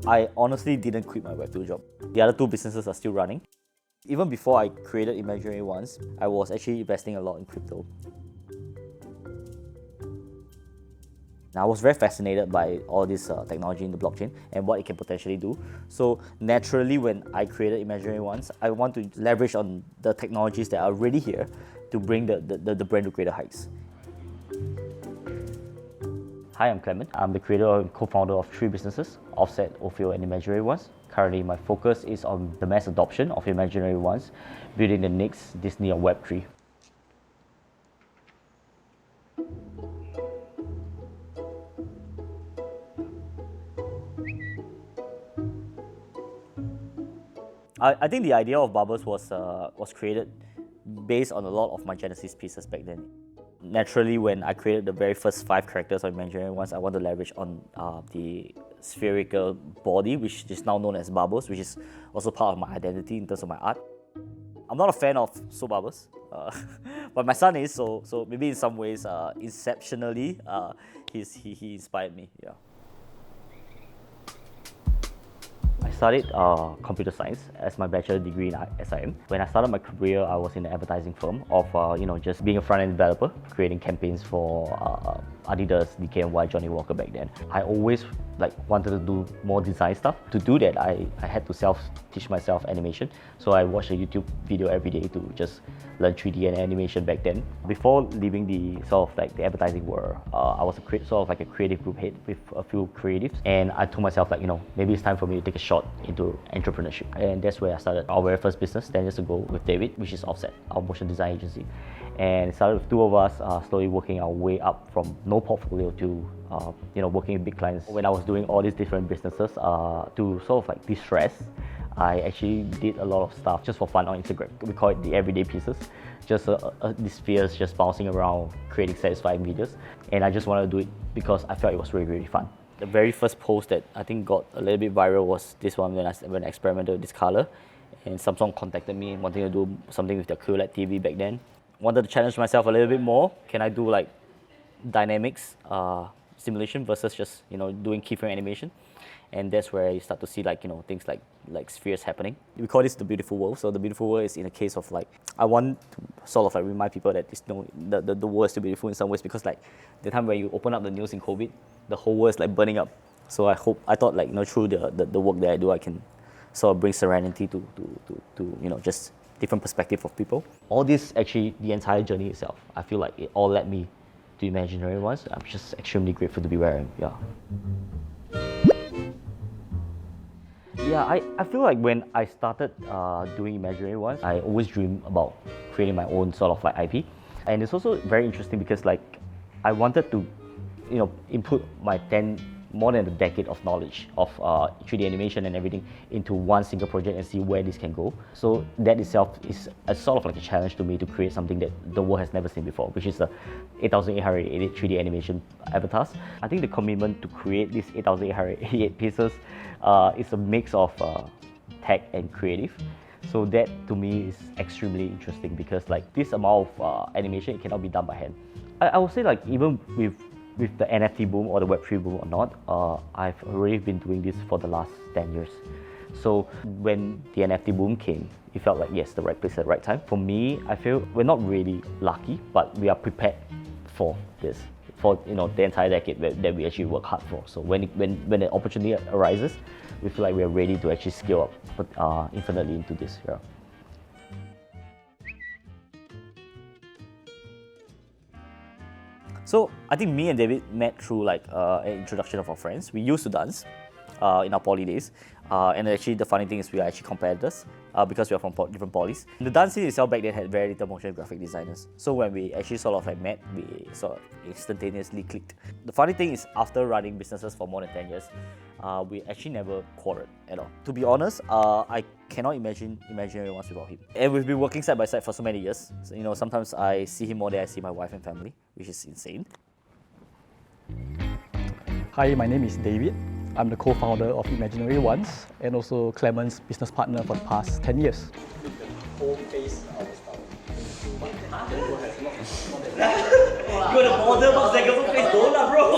I honestly didn't quit my Web2 job. The other two businesses are still running. Even before I created Imaginary Ones, I was actually investing a lot in crypto. I was very fascinated by all this technology in the blockchain and what it can potentially do. So naturally, when I created Imaginary Ones, I want to leverage on the technologies that are already here to bring the brand to greater heights. Hi, I'm Clement. I'm the creator and co-founder of 3 businesses, Offset, Ophio, and Imaginary Ones. Currently, my focus is on the mass adoption of Imaginary Ones, building the next Disney of Web3. I think the idea of bubbles was created based on a lot of my Genesis pieces back then. Naturally, when I created the very first 5 characters of Imaginary Ones, I want to leverage on the spherical body, which is now known as bubbles, which is also part of my identity in terms of my art. I'm not a fan of soap bubbles, but my son is, so maybe in some ways, inceptionally, he inspired me. Yeah. I studied computer science as my bachelor degree in SIM. When I started my career, I was in an advertising firm of just being a front-end developer, creating campaigns for Adidas, DKNY, Johnny Walker back then. I always wanted to do more design stuff. To do that, I had to teach myself animation. So I watched a YouTube video every day to just learn 3D and animation back then. Before leaving the the advertising world, I was a creative group head with a few creatives, and I told myself maybe it's time for me to take a shot into entrepreneurship. And that's where I started our very first business 10 years ago with David, which is Offset, our motion design agency. And it started with 2 of us slowly working our way up from no portfolio to working with big clients. When I was doing all these different businesses to de-stress, I actually did a lot of stuff just for fun on Instagram. We call it the everyday pieces, just these spheres just bouncing around, creating satisfying videos. And I just wanted to do it because I felt it was really, really fun. The very first post that I think got a little bit viral was this one when I experimented with this color. And Samsung contacted me wanting to do something with their QLED TV back then. Wanted to challenge myself a little bit more. Can I do dynamics simulation versus just doing keyframe animation? And that's where you start to see things like spheres happening. We call this the beautiful world. So the beautiful world is in a case of I want to remind people that the world is still beautiful in some ways, because the time when you open up the news in COVID, the whole world is burning up. So I thought through the work that I do, I can sort of bring serenity to just different perspective of people. All this, actually, the entire journey itself, I feel like it all led me to Imaginary Ones. I'm just extremely grateful to be where I am. Yeah, I feel like when I started doing Imaginary Ones, I always dreamed about creating my own IP. And it's also very interesting because I wanted to input my more than a decade of knowledge of 3D animation and everything into one single project and see where this can go. So that itself is a challenge to me to create something that the world has never seen before, which is the 8,888 3D animation avatars. I think the commitment to create these 8,888 pieces is a mix of tech and creative. So that to me is extremely interesting because this amount of animation, it cannot be done by hand. I would say even with the NFT boom or the Web3 boom or not, I've already been doing this for the last 10 years. So when the NFT boom came, it felt yes, the right place at the right time. For me, I feel we're not really lucky, but we are prepared for this, for the entire decade that we actually work hard for. So when the opportunity arises, we feel we are ready to actually scale up infinitely into this. Yeah. So I think me and David met through an introduction of our friends. We used to dance in our poly days, and actually the funny thing is we are actually competitors because we are from different polys. The dance scene itself back then had very little motion graphic designers. So when we actually met, we sort of instantaneously clicked. The funny thing is, after running businesses for more than 10 years, we actually never quarreled at all. To be honest, I cannot imagine Imaginary Ones without him. And we've been working side by side for so many years. So, sometimes I see him more than I see my wife and family, which is insane. Hi, my name is David. I'm the co-founder of Imaginary Ones and also Clement's business partner for the past 10 years. Whole face our style. You're the model, not Zagaboo face, don't bro!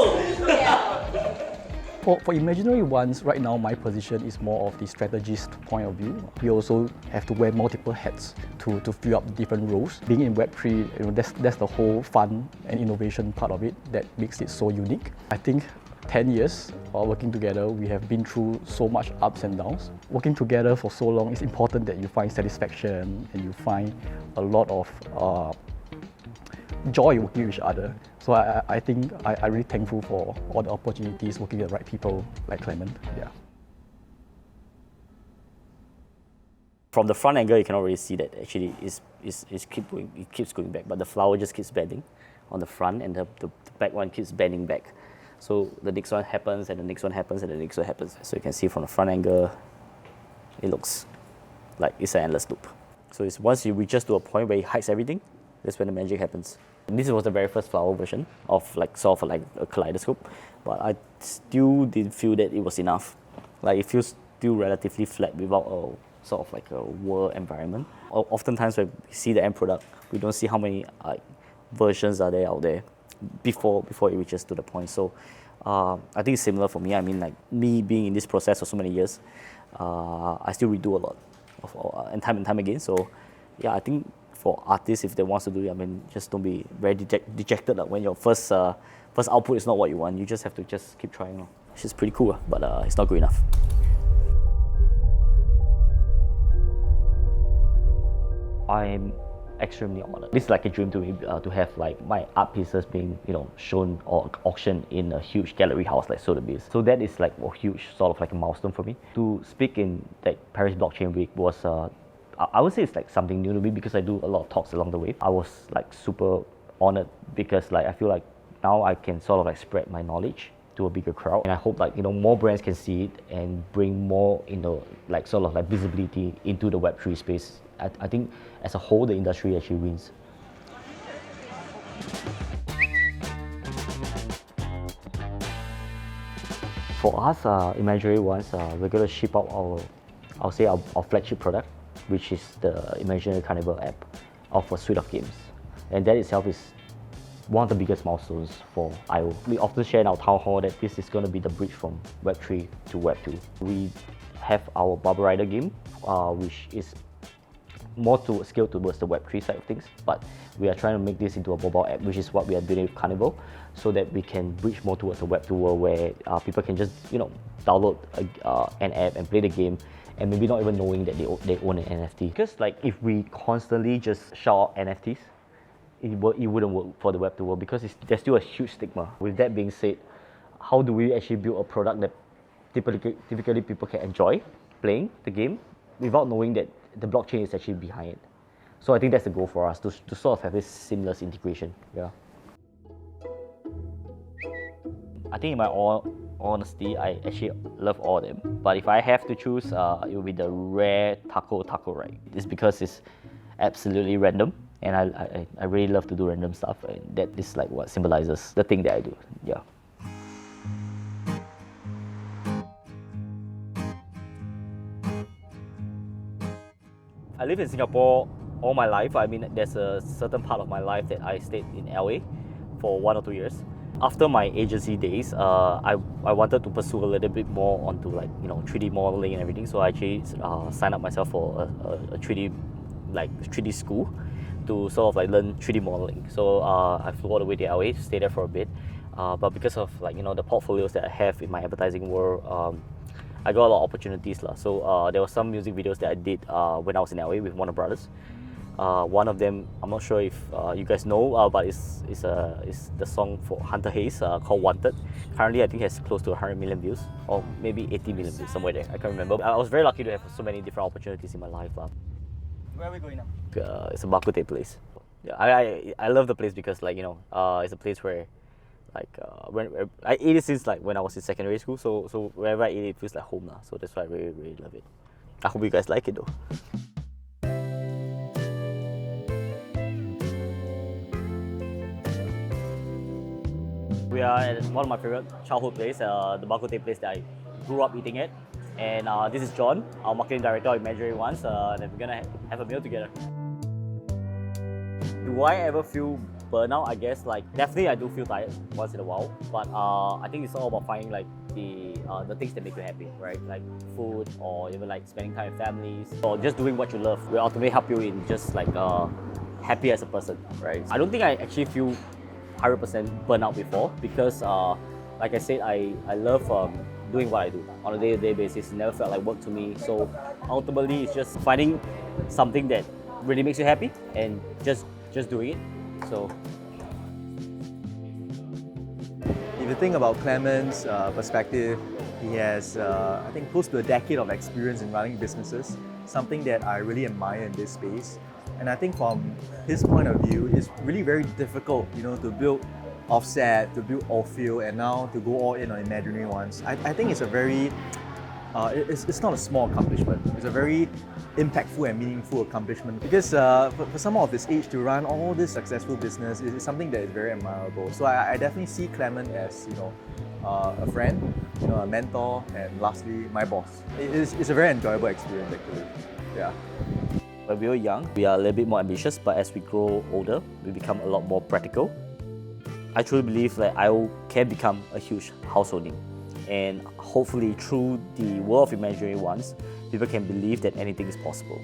For Imaginary Ones, right now my position is more of the strategist point of view. We also have to wear multiple hats to fill up different roles. Being in Web3, that's the whole fun and innovation part of it that makes it so unique. I think 10 years working together, we have been through so much ups and downs. Working together for so long, it's important that you find satisfaction and you find a lot of joy working with each other. So I think I'm really thankful for all the opportunities working with the right people like Clement. Yeah. From the front angle, you cannot really see that actually it keeps going back, but the flower just keeps bending on the front, and the back one keeps bending back. So the next one happens, and the next one happens, and the next one happens. So you can see from the front angle, it looks like it's an endless loop. So it's once it reaches to a point where it hides everything, that's when the magic happens. And this was the very first flower version of sort of like a kaleidoscope, but I still didn't feel that it was enough. Like it feels still relatively flat without a sort of like a whirl environment. Oftentimes when we see the end product, we don't see how many versions are there out there before it reaches to the point. So I think it's similar for me. I mean, like me being in this process for so many years, I still redo a lot and time again. So yeah, I think for artists, if they want to do it, I mean, just don't be very dejected when your first output is not what you want. You just have to just keep trying. It's just pretty cool, but it's not good enough. I'm extremely honored. This is like a dream to me to have like my art pieces being shown or auctioned in a huge gallery house like Sotheby's. So that is like a huge sort of like a milestone for me. To speak in like Paris Blockchain Week was I would say it's like something new to me because I do a lot of talks along the way. I was like super honored because like I feel like now I can sort of like spread my knowledge to a bigger crowd, and I hope like more brands can see it and bring more like sort of like visibility into the Web3 space. I think as a whole the industry actually wins. For us, Imaginary Ones, we're going to ship out our flagship product, which is the Imaginary Carnival app of a suite of games. And that itself is one of the biggest milestones for IO. We often share in our town hall that this is going to be the bridge from Web3 to Web2. We have our Bubble Rider game, which is more scaled towards the Web3 side of things, but we are trying to make this into a mobile app, which is what we are doing with Carnival, so that we can bridge more towards a Web2 world where people can just download an app and play the game, and maybe not even knowing that they own an NFT. Because like if we constantly just shout out NFTs, it wouldn't work for the Web2 world because there's still a huge stigma. With that being said, how do we actually build a product that typically people can enjoy playing the game without knowing that the blockchain is actually behind it? So I think that's the goal for us, to sort of have this seamless integration. Yeah. I think in my honesty, I actually love all of them. But if I have to choose, it will be the rare taco ride. It's because it's absolutely random, and I really love to do random stuff, and that is like what symbolizes the thing that I do. Yeah. I live in Singapore all my life. I mean, there's a certain part of my life that I stayed in LA for 1 or 2 years. After my agency days, I wanted to pursue a little bit more onto like 3D modeling and everything. So I actually signed up myself for a 3D school to sort of like learn 3D modeling. So I flew all the way to LA, stayed there for a bit. But because of like the portfolios that I have in my advertising world, I got a lot of opportunities. So there were some music videos that I did when I was in LA with Warner Brothers. One of them, I'm not sure if you guys know, but it's the song for Hunter Hayes called Wanted. Currently, I think it has close to 100 million views, or maybe 80 million views, somewhere there. I can't remember. I was very lucky to have so many different opportunities in my life. Where are we going now? It's a Bak Kut Teh place. Yeah, I love the place because it's a place where when I ate it since when I was in secondary school. So wherever I eat it feels like home now. So that's why I really, really love it. I hope you guys like it though. We are at one of my favorite childhood places, the Bak Kut Teh place that I grew up eating at. And this is John, our marketing director of Imaginary Ones, and we're gonna have a meal together. Do I ever feel burnout? I guess definitely I do feel tired once in a while, but I think it's all about finding the things that make you happy, right? Like food, or even like spending time with families, or just doing what you love will ultimately help you in just like happy as a person, right? I don't think I actually feel 100% burnout before, because like I said, I love doing what I do on a day-to-day basis. It never felt like work to me. So ultimately, it's just finding something that really makes you happy and just doing it. So if you think about Clement's perspective, he has, I think, close to a decade of experience in running businesses, something that I really admire in this space. And I think from his point of view, it's really very difficult, to build Offset, to build Orfeo, and now to go all in on Imaginary Ones. I think it's a very, it's not a small accomplishment. It's a very impactful and meaningful accomplishment, because for someone of this age to run all this successful business is something that is very admirable. So I definitely see Clement as a friend, a mentor, and lastly my boss. It's a very enjoyable experience actually. Yeah. when we were young, we are a little bit more ambitious, but as we grow older, we become a lot more practical. I truly believe that I can become a huge household name. And hopefully through the world of Imaginary Ones, people can believe that anything is possible.